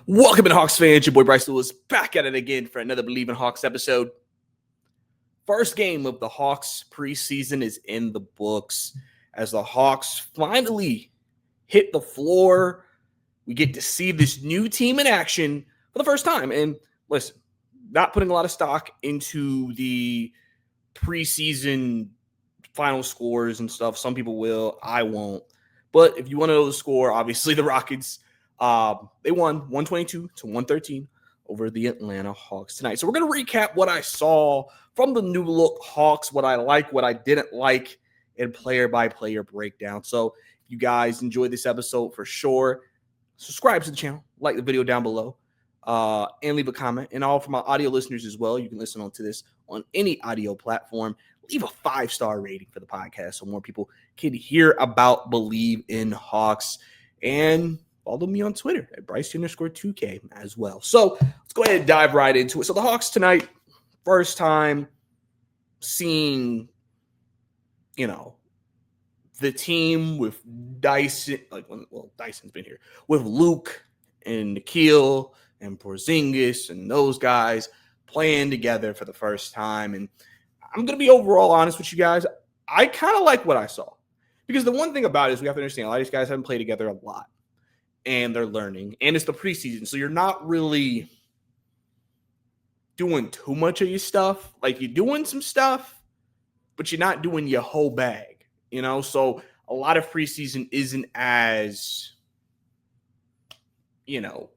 Welcome in, Hawks fans. Your boy Bryce Lewis back at it again for another Believe in Hawks episode. First game of the Hawks preseason is in the books as the Hawks finally hit the floor. We get to see this new team in action for the first time. And listen, not putting a lot of stock into the preseason final scores and stuff. Some people will. I won't. But if you want to know the score, obviously the Rockets, they won 122-113 over the Atlanta Hawks tonight. So we're going to recap what I saw from the new look Hawks, what I like, what I didn't like, and player-by-player breakdown. So if you guys enjoyed this episode, for sure, subscribe to the channel, like the video down below, and leave a comment. And all for my audio listeners as well, you can listen to this on any audio platform. Leave a 5-star rating for the podcast so more people can hear about Believe in Hawks. And follow me on Twitter at Bryce_2K as well. So let's go ahead and dive right into it. So the Hawks tonight, first time seeing, the team with Dyson, Dyson's been here, with Luke and Nikhil and Porzingis and those guys playing together for the first time. And I'm going to be overall honest with you guys. I kind of like what I saw. Because the one thing about it is we have to understand a lot of these guys haven't played together a lot. And they're learning. And it's the preseason. So you're not really doing too much of your stuff. Like, you're doing some stuff, but you're not doing your whole bag. So a lot of preseason isn't as,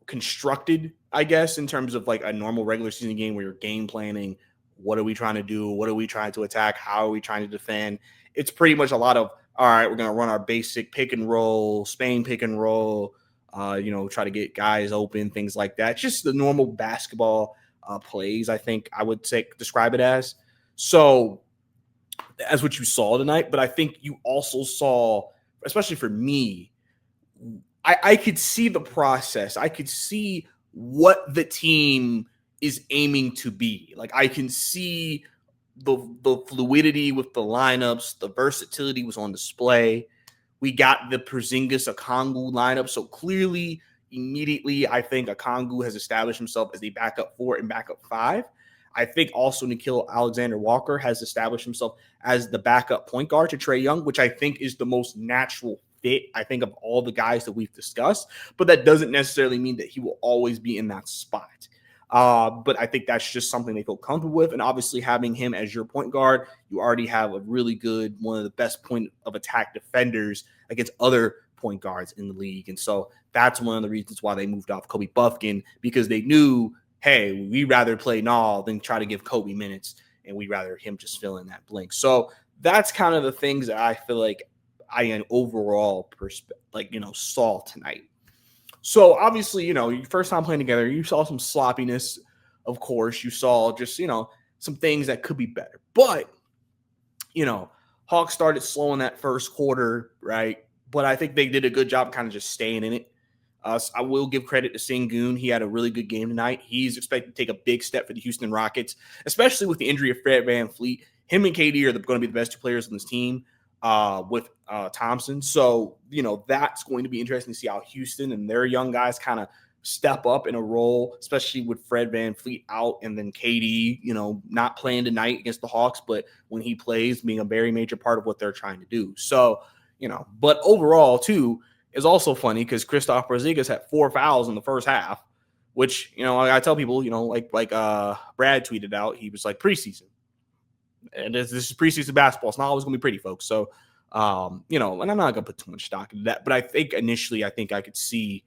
constructed, I guess, in terms of like a normal regular season game where you're game planning. What are we trying to do? What are we trying to attack? How are we trying to defend? It's pretty much a lot of, all right, we're going to run our basic pick and roll, Spain pick and roll, try to get guys open, things like that. Just the normal basketball plays, I think I would describe it as. So that's what you saw tonight. But I think you also saw, especially for me, I could see the process. I could see what the team is aiming to be. Like, I can see the fluidity with the lineups, the versatility was on display. We got the Porzingis Okongwu lineup. So clearly, immediately, I think Okongwu has established himself as a backup 4 and backup 5. I think also Nikhil Alexander-Walker has established himself as the backup point guard to Trae Young, which I think is the most natural fit, I think, of all the guys that we've discussed. But that doesn't necessarily mean that he will always be in that spot. But I think that's just something they feel comfortable with. And obviously having him as your point guard, you already have a really good, one of the best point of attack defenders against other point guards in the league. And so that's one of the reasons why they moved off Kobe Buffkin, because they knew, hey, we'd rather play Nall than try to give Kobe minutes, and we'd rather him just fill in that blank. So that's kind of the things that I feel like I overall saw tonight. So obviously, your first time playing together, you saw some sloppiness. Of course, you saw just, some things that could be better. But, Hawks started slow in that first quarter, right? But I think they did a good job kind of just staying in it. I will give credit to Sengun. He had a really good game tonight. He's expected to take a big step for the Houston Rockets, especially with the injury of Fred VanVleet. Him and KD are going to be the best two players on this team with Thompson. So, that's going to be interesting to see how Houston and their young guys kind of step up in a role, especially with Fred VanVleet out and then KD, not playing tonight against the Hawks, but when he plays, being a very major part of what they're trying to do. So, but overall, too, is also funny because Kristaps Porzingis had 4 fouls in the first half, which, I tell people, like Brad tweeted out, he was like, preseason. And this is preseason basketball. It's not always going to be pretty, folks. So, and I'm not going to put too much stock into that. But I think initially, I could see,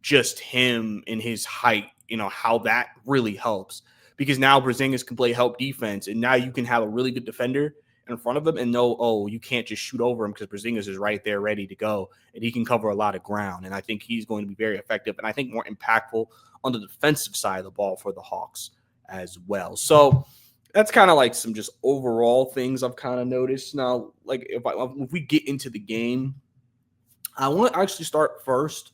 just him and his height, how that really helps. Because now Porzingis can play help defense. And now you can have a really good defender in front of him and know, you can't just shoot over him because Porzingis is right there ready to go. And he can cover a lot of ground. And I think he's going to be very effective. And I think more impactful on the defensive side of the ball for the Hawks as well. So that's kind of like some just overall things I've kind of noticed. Now, like if we get into the game, I want to actually start first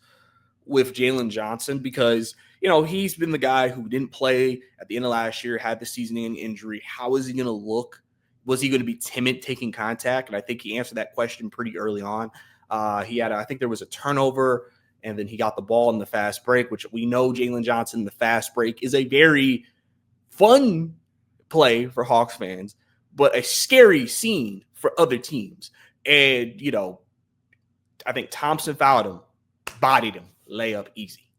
with Jaylen Johnson because, he's been the guy who didn't play at the end of last year, had the season-ending injury. How is he going to look? Was he going to be timid taking contact? And I think he answered that question pretty early on. I think there was a turnover and then he got the ball in the fast break, which we know Jaylen Johnson, the fast break, is a very fun play for Hawks fans, but a scary scene for other teams. And, I think Thompson fouled him, bodied him, layup easy.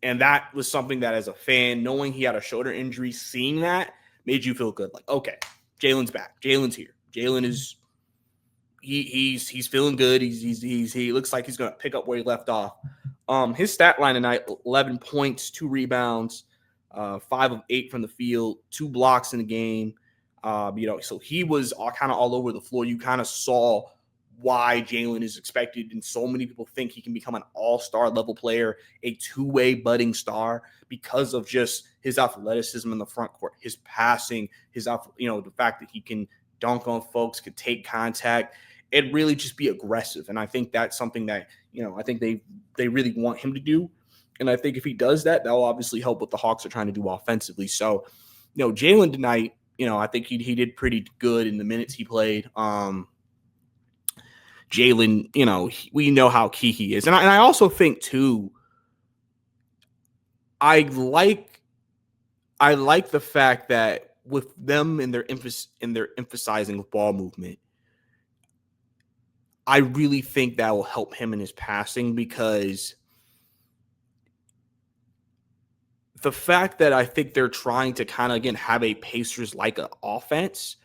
And that was something that, as a fan, knowing he had a shoulder injury, seeing that made you feel good. Like, okay, Jaylen's back. Jaylen's here. Jaylen is he's feeling good. He looks like he's going to pick up where he left off. His stat line tonight: 11 points, 2 rebounds, 5 of 8 from the field, 2 blocks in the game. So he was kind of all over the floor. You kind of saw why Jaylen is expected, and so many people think he can become an all-star level player, a two-way budding star, because of just his athleticism in the front court, his passing, the fact that he can dunk on folks, could take contact, and really just be aggressive. And I think that's something that, I think they really want him to do. And I think if he does that, that will obviously help what the Hawks are trying to do offensively. So, Jaylen tonight, I think he did pretty good in the minutes he played. Jaylen, we know how key he is. And I also think, too, I like the fact that with them and their emphasizing ball movement, I really think that will help him in his passing, because the fact that I think they're trying to kind of, again, have a Pacers-like offense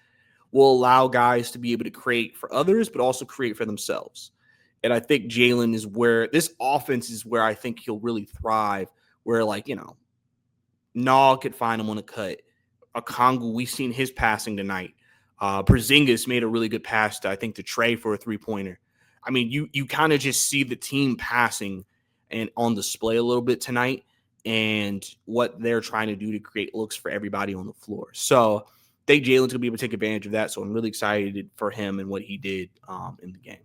will allow guys to be able to create for others, but also create for themselves. And I think Jaylen is where this offense is where I think he'll really thrive, where, Nog could find him on a cut. Okongwu, we've seen his passing tonight. Porzingis made a really good pass to Trey for a three-pointer. I mean, you kind of just see the team passing and on display a little bit tonight, and what they're trying to do to create looks for everybody on the floor. So I think Jaylen's going to be able to take advantage of that. So I'm really excited for him and what he did in the game.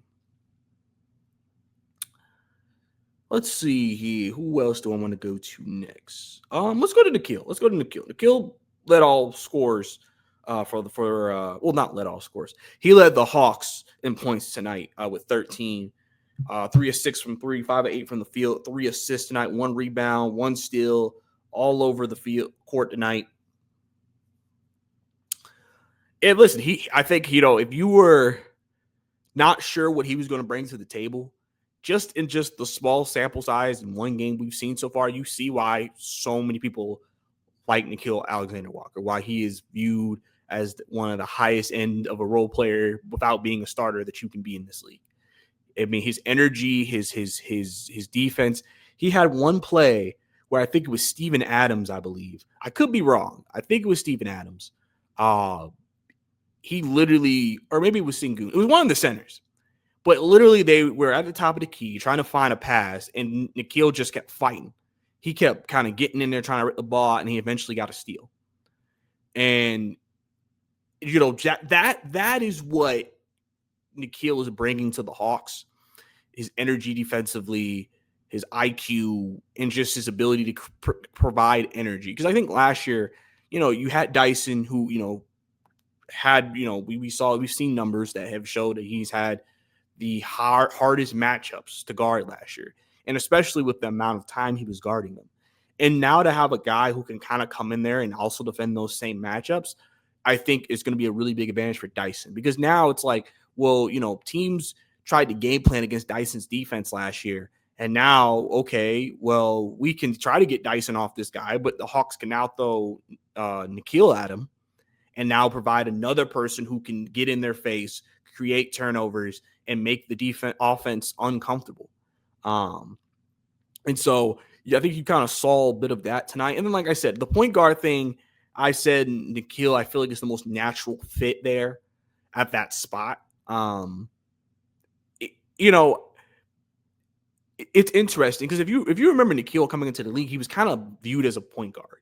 Let's see here. Who else do I want to go to next? Let's go to Nickeil. Nickeil led all scores not led all scores. He led the Hawks in points tonight with 13. 3 of 6 from 3, 5 of 8 from the field, 3 assists tonight, 1 rebound, 1 steal, all over the field court tonight. And listen, I think, if you were not sure what he was going to bring to the table, just in the small sample size in one game we've seen so far, you see why so many people like Nickeil Alexander-Walker, why he is viewed as one of the highest end of a role player without being a starter that you can be in this league. I mean, his energy, his defense. He had one play where I think it was Steven Adams, I believe. I could be wrong. I think it was Steven Adams. He literally, or maybe it was Sengun. It was one of the centers. But literally, they were at the top of the key trying to find a pass, and Nickeil just kept fighting. He kept kind of getting in there trying to rip the ball, and he eventually got a steal. And, that is what Nickeil is bringing to the Hawks. His energy defensively, his IQ, and just his ability to provide energy. Because I think last year, you had Dyson who, had, we've seen numbers that have showed that he's had the hardest matchups to guard last year. And especially with the amount of time he was guarding them. And now to have a guy who can kind of come in there and also defend those same matchups, I think is going to be a really big advantage for Dyson. Because now it's like, well, teams tried to game plan against Dyson's defense last year. And now, okay, well, we can try to get Dyson off this guy, but the Hawks can now throw Nickeil at him and now provide another person who can get in their face, create turnovers, and make the offense uncomfortable. And so I think you kind of saw a bit of that tonight. And then, like I said, the point guard thing, I said Nickeil, I feel like it's the most natural fit there at that spot. It's interesting because if you remember Nickeil coming into the league, he was kind of viewed as a point guard.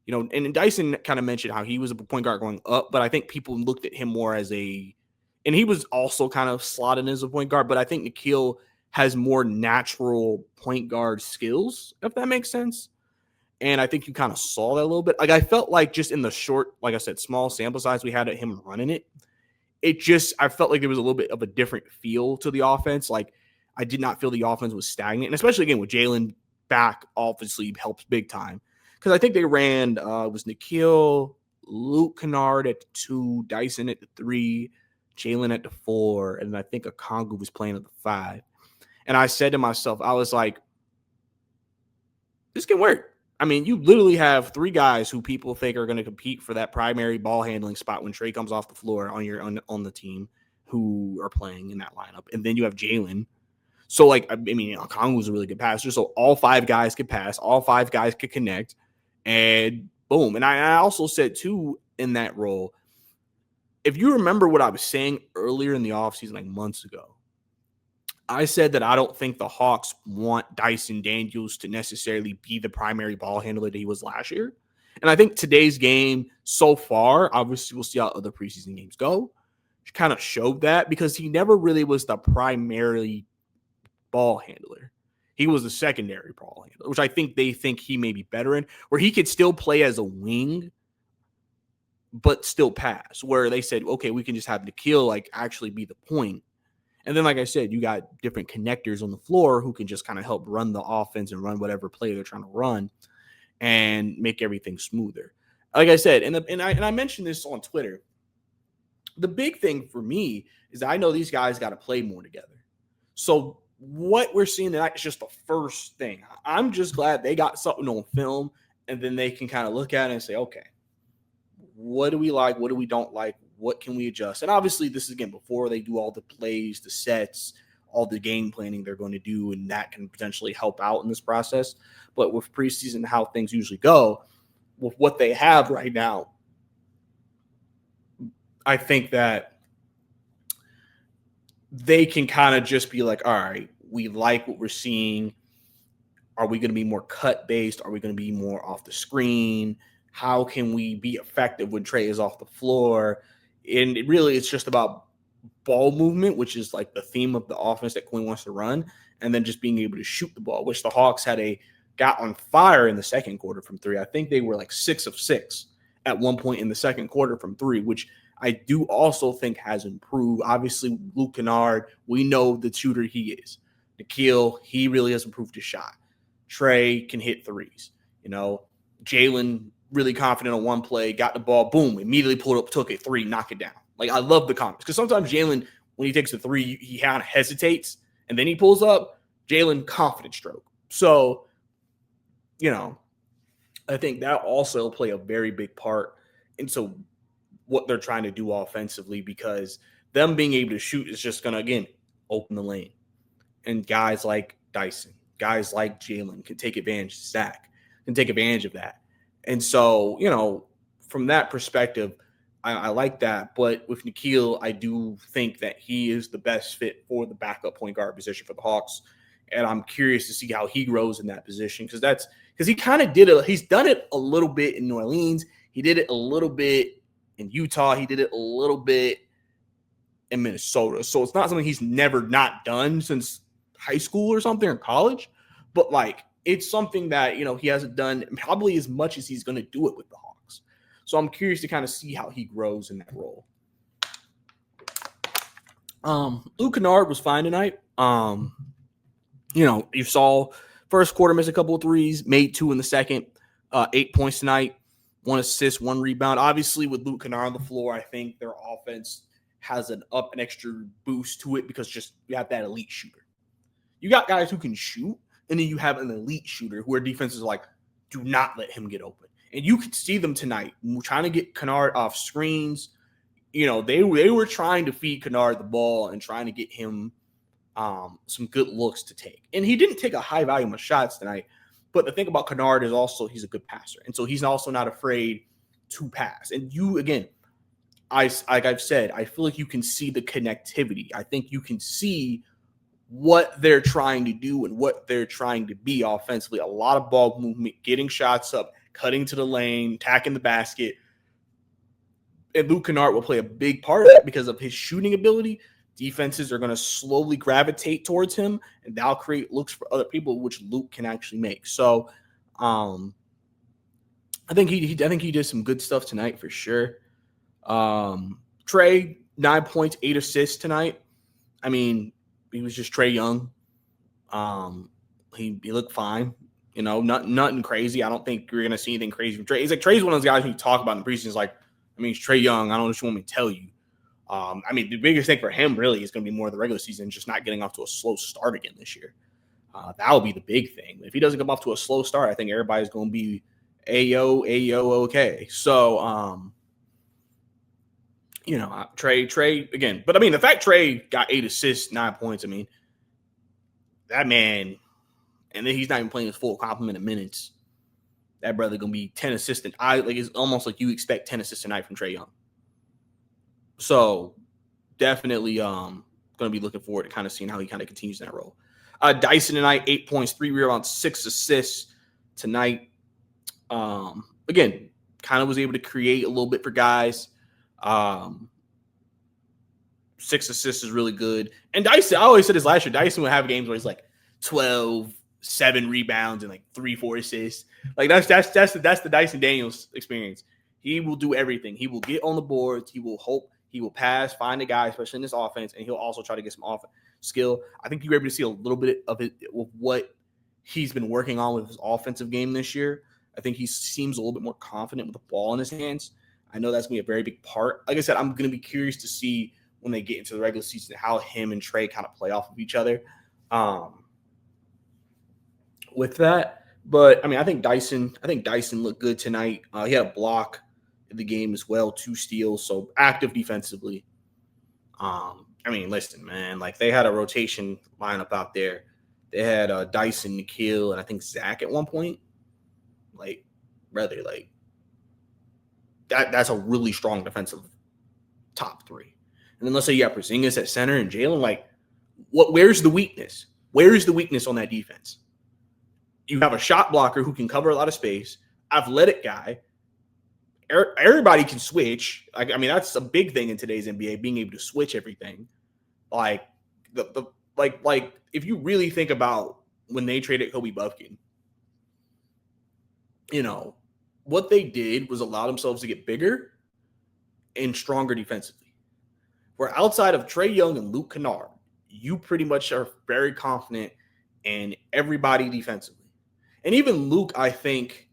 And Dyson kind of mentioned how he was a point guard going up, but I think people looked at him more as and he was also kind of slotted as a point guard, but I think Nickeil has more natural point guard skills, if that makes sense. And I think you kind of saw that a little bit. Like, I felt like just in the short, like I said, small sample size we had at him running it, I felt like there was a little bit of a different feel to the offense. Like, I did not feel the offense was stagnant, and especially again with Jaylen back, obviously helps big time because I think they ran it was Nikhil, Luke Kennard at the 2, Dyson at the 3, Jaylen at the 4, and I think Okongwu was playing at the 5. And I said to myself, I was like, this can work. I mean, you literally have 3 guys who people think are going to compete for that primary ball handling spot when Trey comes off the floor on the team who are playing in that lineup. And then you have Jaylen. So, like, I mean, Okongwu was a really good passer. So all 5 guys could pass. All 5 guys could connect. And boom. And I also said, too, in that role, if you remember what I was saying earlier in the offseason, like months ago, I said that I don't think the Hawks want Dyson Daniels to necessarily be the primary ball handler that he was last year. And I think today's game so far, obviously we'll see how other preseason games go, kind of showed that because he never really was the primary ball handler. He was the secondary ball handler, which I think they think he may be better in, where he could still play as a wing, but still pass, where they said, okay, we can just have Nikhil like actually be the point. And then, like I said, you got different connectors on the floor who can just kind of help run the offense and run whatever play they're trying to run and make everything smoother. Like I said, and I mentioned this on Twitter. The big thing for me is I know these guys got to play more together. So what we're seeing tonight is just the first thing. I'm just glad they got something on film, and then they can kind of look at it and say, okay, what do we like? What do we don't like? What can we adjust? And obviously, this is, again, before they do all the plays, the sets, all the game planning they're going to do, and that can potentially help out in this process. But with preseason, how things usually go, with what they have right now, I think that they can kind of just be like, all right, we like what we're seeing. Are we going to be more cut-based? Are we going to be more off the screen? How can we be effective when Trey is off the floor? And it's just about ball movement, which is like the theme of the offense that Quinn wants to run, and then just being able to shoot the ball, which the Hawks got on fire in the second quarter from 3. I think they were like 6 of 6 at one point in the second quarter from 3, which I do also think has improved. Obviously, Luke Kennard, we know the shooter he is. Nikhil, he really has improved his shot. Trey can hit threes. Jaylen, really confident on one play, got the ball, boom, immediately pulled up, took it, 3, knock it down. Like, I love the comments because sometimes Jaylen, when he takes a 3, he kind of hesitates, and then he pulls up. Jaylen, confident stroke. So, I think that also play a very big part into what they're trying to do offensively, because them being able to shoot is just going to, again, open the lane. And guys like Dyson, guys like Jaylen can take advantage. Zach can take advantage of that. And so, from that perspective, I like that. But with Nikhil, I do think that he is the best fit for the backup point guard position for the Hawks. And I'm curious to see how he grows in that position, because he kind of he's done it a little bit in New Orleans. He did it a little bit in Utah. He did it a little bit in Minnesota. So it's not something he's never not done since high school or something, or college. But it's something that, he hasn't done probably as much as he's going to do it with the Hawks. So I'm curious to kind of see how he grows in that role. Luke Kennard was fine tonight. You saw first quarter miss a couple of threes, made 2 in the second, 8 points tonight, 1 assist, 1 rebound. Obviously, with Luke Kennard on the floor, I think their offense has an extra boost to it because just you have that elite shooter. You got guys who can shoot, and then you have an elite shooter where defenses are like, do not let him get open. And you could see them tonight trying to get Kennard off screens. They were trying to feed Kennard the ball and trying to get him some good looks to take. And he didn't take a high volume of shots tonight. But the thing about Kennard is also he's a good passer. And so he's also not afraid to pass. And you, again, like I've said, I feel like you can see the connectivity. I think you can see what they're trying to do and what they're trying to be offensively. A lot of ball movement, getting shots up, cutting to the lane, attacking the basket. And Luke Kennard will play a big part of that because of his shooting ability. Defenses are going to slowly gravitate towards him, and that'll create looks for other people, which Luke can actually make. So, I think he did some good stuff tonight for sure. Trey, 9 points, 8 assists tonight. I mean, he was just Trey Young. He looked fine. Nothing crazy. I don't think you're gonna see anything crazy from Trey. It's like Trey's one of those guys when you talk about in the preseason. It's like, it's Trey Young. I don't know what you want me to tell you. The biggest thing for him really is going to be more the regular season, just not getting off to a slow start again this year. That will be the big thing. If he doesn't come off to a slow start, I think everybody's going to be ayo, okay. So, Trey again. But the fact Trey got 8 assists, 9 points. That man, and then he's not even playing his full complement of minutes. That brother gonna be 10 assists. It's almost like you expect 10 assists a night from Trey Young. So definitely gonna be looking forward to kind of seeing how he kind of continues in that role. Dyson tonight, 8 points, 3 rebounds, 6 assists tonight. Again, kind of was able to create a little bit for guys. 6 assists is really good. And Dyson, I always said this last year, Dyson would have games where he's like 12, 7 rebounds and like 3, 4 assists. Like that's the Dyson Daniels experience. He will do everything. He will get on the boards. He will hope. He will pass, find a guy, especially in this offense, and he'll also try to get some offense skill. I think you were able to see a little bit of it with what he's been working on with his offensive game this year. I think he seems a little bit more confident with the ball in his hands. I know that's going to be a very big part. Like I said, I'm going to be curious to see when they get into the regular season how him and Trey kind of play off of each other. With that, but I think Dyson looked good tonight. He had a block in the game as well, 2 steals, so active defensively. Listen, man, like they had a rotation lineup out there. They had Dyson, Nikhil, and I think Zach at one point. That's a really strong defensive top 3. And then let's say you have Porzingis at center and Jaylen. Where's the weakness? Where is the weakness on that defense? You have a shot blocker who can cover a lot of space, athletic guy. Everybody can switch. That's a big thing in today's NBA, being able to switch everything. If you really think about when they traded Kobe Buffkin, what they did was allow themselves to get bigger and stronger defensively. Where outside of Trey Young and Luke Kennard, you pretty much are very confident in everybody defensively. And even Luke, I think,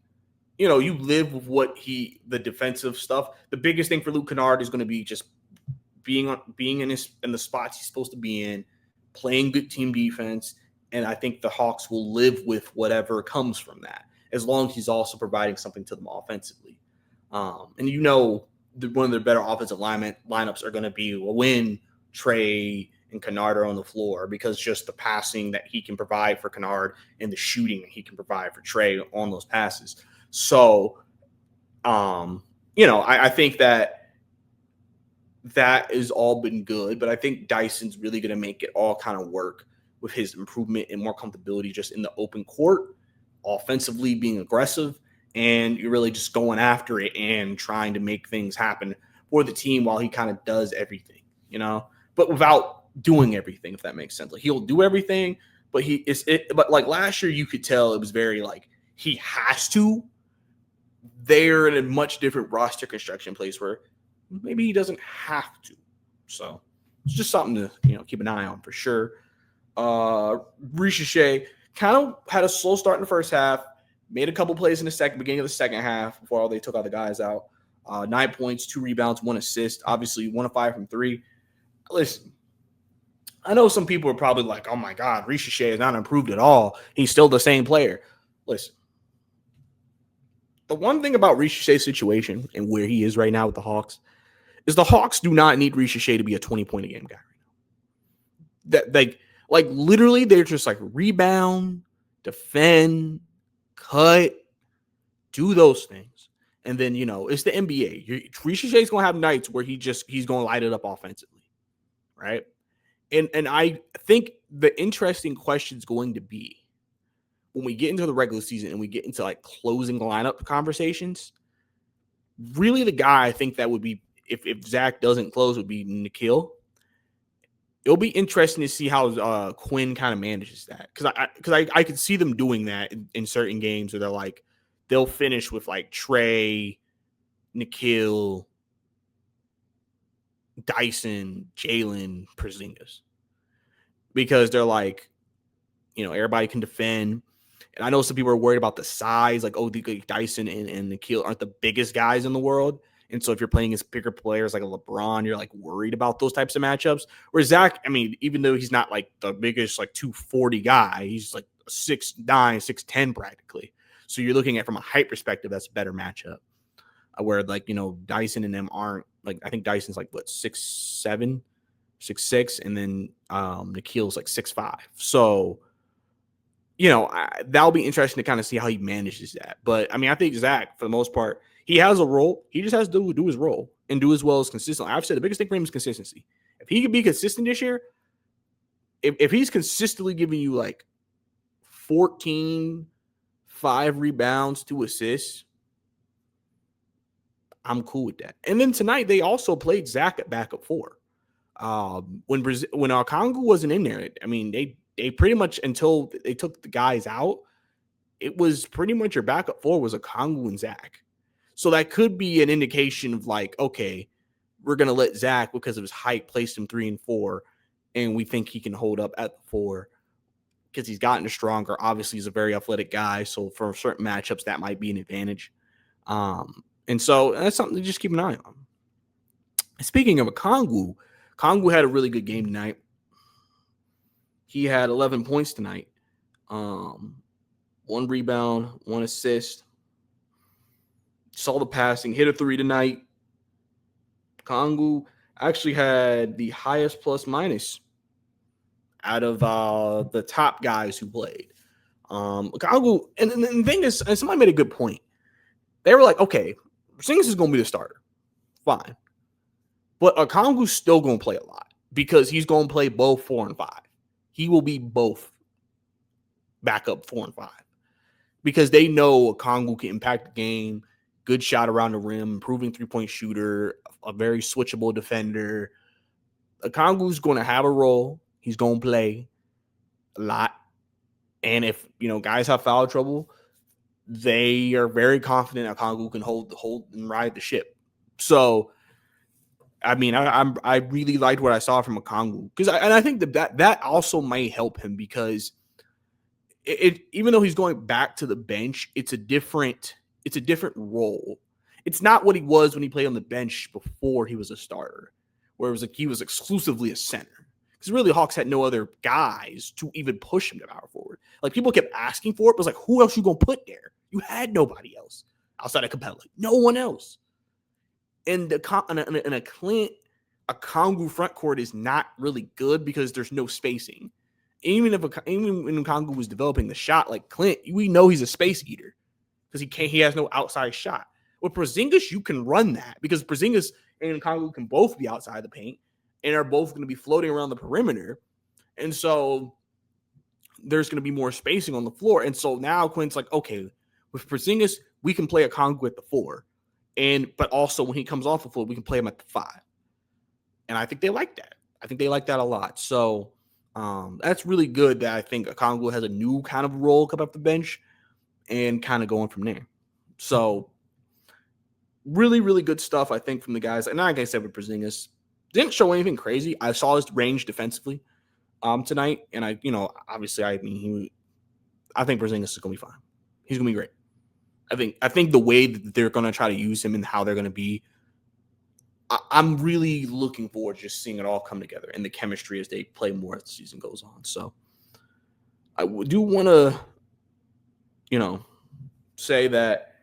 you live with the defensive stuff. The biggest thing for Luke Kennard is going to be just being in the spots he's supposed to be in, playing good team defense. And I think the Hawks will live with whatever comes from that, as long as he's also providing something to them offensively. And one of their better offensive lineups are going to be when Trey and Kennard are on the floor, because just the passing that he can provide for Kennard and the shooting that he can provide for Trey on those passes. So, I think that has all been good, but I think Dyson's really going to make it all kind of work with his improvement and more comfortability just in the open court, offensively being aggressive, and you're really just going after it and trying to make things happen for the team while he kind of does everything, but without doing everything, if that makes sense. He'll do everything, but but last year you could tell it was very he has to. They're in a much different roster construction place where maybe he doesn't have to. So it's just something to keep an eye on for sure. Risacher kind of had a slow start in the first half, made a couple plays in the beginning of the second half before they took all the guys out. 9 points, 2 rebounds, 1 assist. Obviously, 1 of 5 from 3. Listen, I know some people are probably like, oh my God, Risacher is not improved at all. He's still the same player. Listen, the one thing about Risacher's situation and where he is right now with the Hawks is the Hawks do not need Risacher to be a 20-point a game guy right now. Literally, they're just rebound, defend, cut, do those things. And then, it's the NBA. Risacher's going to have nights where he's going to light it up offensively, right? And I think the interesting question is going to be when we get into the regular season and we get into closing lineup conversations, really the guy I think that would be, if Zach doesn't close, would be Nikhil. It'll be interesting to see how Quinn kind of manages that. Because I could see them doing that in certain games where they'll finish with Trey, Nikhil, Dyson, Jaylen, Porzingis. Because they're everybody can defend. And I know some people are worried about the size, like, Dyson and Nikhil aren't the biggest guys in the world. And so if you're playing against bigger players like a LeBron, you're like worried about those types of matchups. Where Zach, I mean, even though he's not like the biggest, like 240 guy, he's like 6'9", 6'10 practically. So you're looking at from a height perspective, that's a better matchup. Where like, Dyson and them aren't like, I think Dyson's like what, 6'7", 6'6", and then Nikhil's like 6'5". So that'll be interesting to kind of see how he manages that. But I mean, I think Zach, for the most part, he has a role. He just has to do his role and do as well as consistently. I've said the biggest thing for him is consistency. If he can be consistent this year, if he's consistently giving you like 14, 5 rebounds, 2 assists, I'm cool with that. And then tonight they also played Zach at backup 4. When Okongwu wasn't in there, I mean, they pretty much, until they took the guys out, it was pretty much your backup 4 was Okongwu and Zach. So that could be an indication of like, okay, we're going to let Zach, because of his height, place him 3 and 4, and we think he can hold up at the 4 because he's gotten stronger. Obviously, he's a very athletic guy, so for certain matchups, that might be an advantage. And so that's something to just keep an eye on. Speaking of Okongwu, Okongwu had a really good game tonight. He had 11 points tonight. 1 rebound, 1 assist. Saw the passing, hit a 3 tonight. Okongwu actually had the highest plus minus out of the top guys who played. Okongwu, and the thing is, and somebody made a good point. They were like, okay, Porzingis is going to be the starter. Fine. But Okongwu's still going to play a lot because he's going to play both 4 and 5. He will be both backup 4 and 5 because they know Okongwu can impact the game, good shot around the rim, improving 3-point shooter, a very switchable defender. Okongwu's going to have a role. He's going to play a lot. And if, guys have foul trouble, they are very confident Okongwu can hold and ride the ship. So, I mean, I really liked what I saw from Okongwu because I think that also might help him because even though he's going back to the bench, it's a different role. It's not what he was when he played on the bench before he was a starter, where it was like he was exclusively a center. Because really, the Hawks had no other guys to even push him to power forward. Like, people kept asking for it, but it's like, who else you going to put there? You had nobody else outside of Capella. No one else. And a Clint, Okongwu front court is not really good because there's no spacing. Even when Okongwu was developing the shot like Clint, we know he's a space eater because he has no outside shot. With Porzingis, you can run that because Porzingis and Okongwu can both be outside the paint and are both going to be floating around the perimeter. And so there's going to be more spacing on the floor. And so now Quint's like, okay, with Porzingis, we can play Okongwu at the 4. But also when he comes off the floor, we can play him at the 5. And I think they like that. I think they like that a lot. So that's really good that I think Okongwu has a new kind of role come up the bench and kind of going from there. So really, really good stuff, I think, from the guys. And like I said, with Porzingis, didn't show anything crazy. I saw his range defensively tonight. And I think Porzingis is going to be fine. He's going to be great. I think the way that they're going to try to use him and how they're going to be, I'm really looking forward to just seeing it all come together and the chemistry as they play more as the season goes on. So I do want to, say that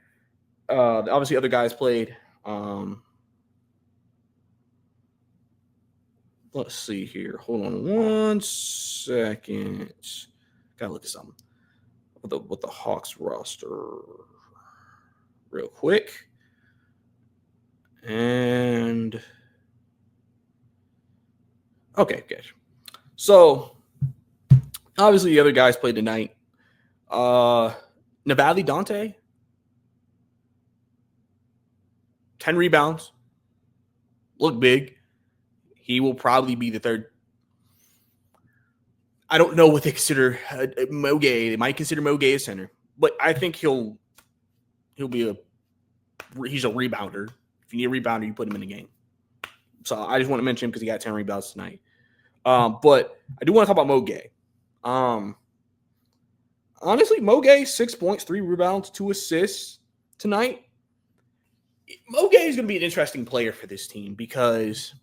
obviously other guys played. Let's see here. Hold on 1 second. Gotta look at something with the Hawks roster real quick. And okay, good. So obviously the other guys played tonight. Navali Dante, 10 rebounds. Look big. He will probably be the third. I don't know what they consider Moge. They might consider Moge a center, but I think he'll be he's a rebounder. If you need a rebounder, you put him in the game. So I just want to mention him because he got 10 rebounds tonight. But I do want to talk about Moge. Honestly, Moge, 6 points, 3 rebounds, 2 assists tonight. Moge is going to be an interesting player for this team because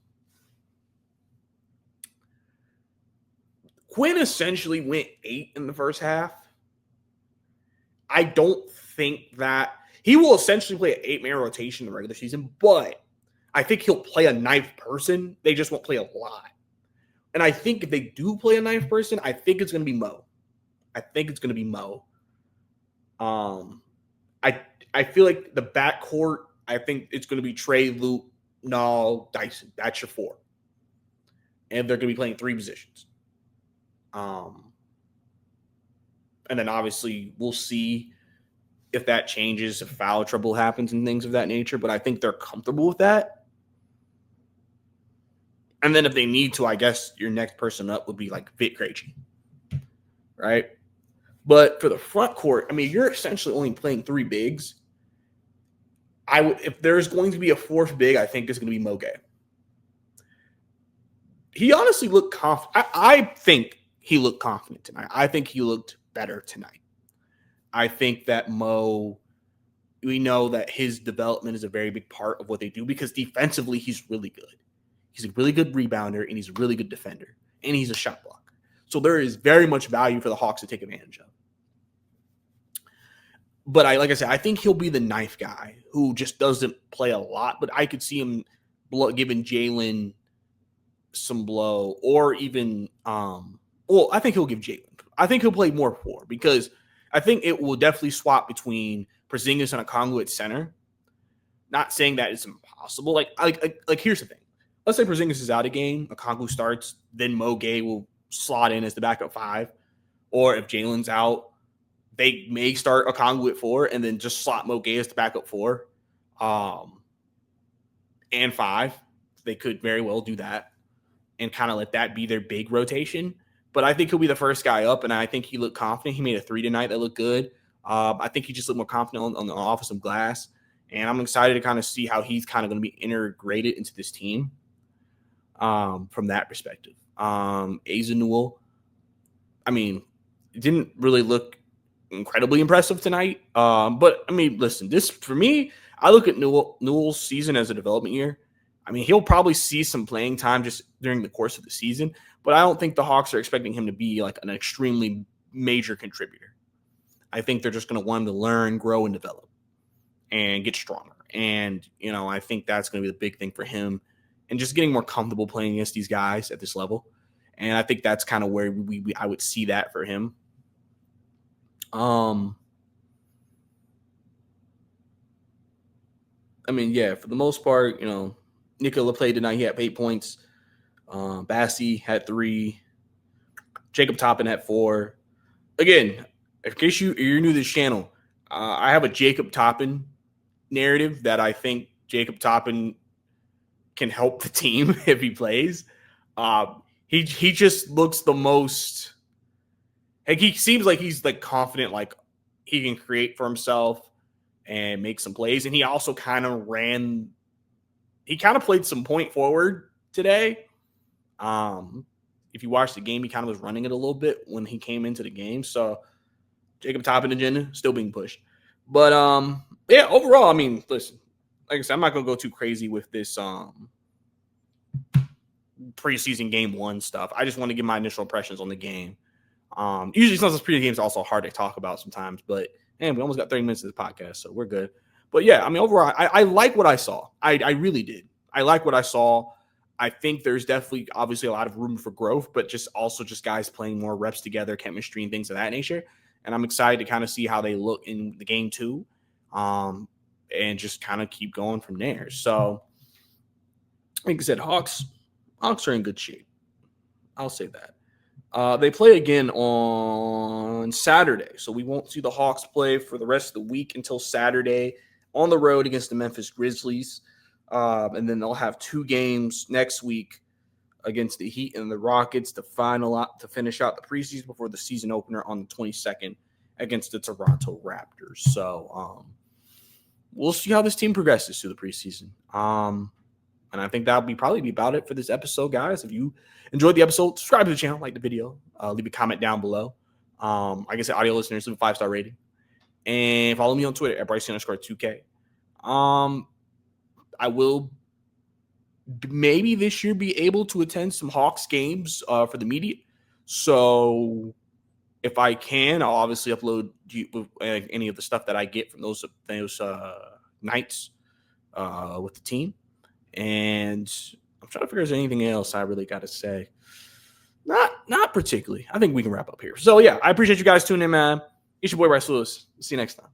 Quinn essentially went 8 in the first half. I don't think that he will essentially play an 8-man rotation in the regular season, but I think he'll play a ninth person. They just won't play a lot. And I think if they do play a ninth person, I think it's going to be Mo. I feel like the backcourt, I think it's going to be Trey, Luke, Nall, Dyson. That's your 4. And they're going to be playing 3 positions. And then obviously we'll see if that changes, if foul trouble happens and things of that nature. But I think they're comfortable with that. And then if they need to, I guess your next person up would be like Vic Krejci. Right? But for the front court, I mean, you're essentially only playing 3 bigs. If there's going to be a 4th big, I think it's going to be Moge. He honestly looked confident. I think he looked confident tonight. I think he looked better tonight. I think that Mo, we know that his development is a very big part of what they do because defensively, he's really good. He's a really good rebounder, and he's a really good defender, and he's a shot blocker. So there is very much value for the Hawks to take advantage of. But like I said, I think he'll be the ninth guy who just doesn't play a lot. But I could see him giving Jaylen some blow, or even I think he'll give Jaylen. I think he'll play more 4 because I think it will definitely swap between Porzingis and Okongwu at center. Not saying that it's impossible. Like here's the thing. Let's say Porzingis is out of game, Okongwu starts, then Moge will slot in as the backup 5. Or if Jaylen's out, they may start Okongwu at 4 and then just slot Moge as the backup 4 and 5. They could very well do that and kind of let that be their big rotation. But I think he'll be the first guy up, and I think he looked confident. He made a 3 tonight that looked good. I think he just looked more confident on the offensive glass, and I'm excited to kind of see how he's kind of going to be integrated into this team from that perspective. Asa Newell, I mean, it didn't really look incredibly impressive tonight. But, I mean, listen, this, for me, I look at Newell's season as a development year. I mean, he'll probably see some playing time just during the course of the season, but I don't think the Hawks are expecting him to be like an extremely major contributor. I think they're just going to want him to learn, grow, and develop and get stronger. And, I think that's going to be the big thing for him and just getting more comfortable playing against these guys at this level. And I think that's kind of where I would see that for him. I mean, yeah, for the most part, Nikola played tonight. He had 8 points. Bassi had 3. Jacob Toppin had 4. Again, in case you're new to this channel, I have a Jacob Toppin narrative that I think Jacob Toppin can help the team if he plays. He just looks the most like he seems like he's like confident, like he can create for himself and make some plays. And he also kind of played some point forward today. If you watch the game, he kind of was running it a little bit when he came into the game. So Jacob Toppin agenda still being pushed. But yeah, overall, I mean, listen, like I said, I'm not gonna go too crazy with this preseason game 1 stuff. I just want to give my initial impressions on the game. Usually sometimes preseason games are also hard to talk about sometimes, but man, we almost got 30 minutes of the podcast, so we're good. But yeah, I mean, overall, I like what I saw. I really did. I like what I saw. I think there's definitely obviously a lot of room for growth, but just also just guys playing more reps together, chemistry and things of that nature. And I'm excited to kind of see how they look in the game 2, and just kind of keep going from there. So, like I said, Hawks are in good shape. I'll say that. They play again on Saturday, so we won't see the Hawks play for the rest of the week until Saturday on the road against the Memphis Grizzlies. And then they'll have 2 games next week against the Heat and the Rockets to finish out the preseason before the season opener on the 22nd against the Toronto Raptors. So we'll see how this team progresses through the preseason. And I think that'll probably be about it for this episode, guys. If you enjoyed the episode, subscribe to the channel, like the video, leave a comment down below. Like I said, audio listeners, leave a 5-star rating. And follow me on Twitter at Bryce_2K. I will maybe this year be able to attend some Hawks games for the media. So if I can, I'll obviously upload any of the stuff that I get from those nights with the team. And I'm trying to figure if there's anything else I really got to say. Not particularly. I think we can wrap up here. So, yeah, I appreciate you guys tuning in, man. It's your boy, Bryce Lewis. See you next time.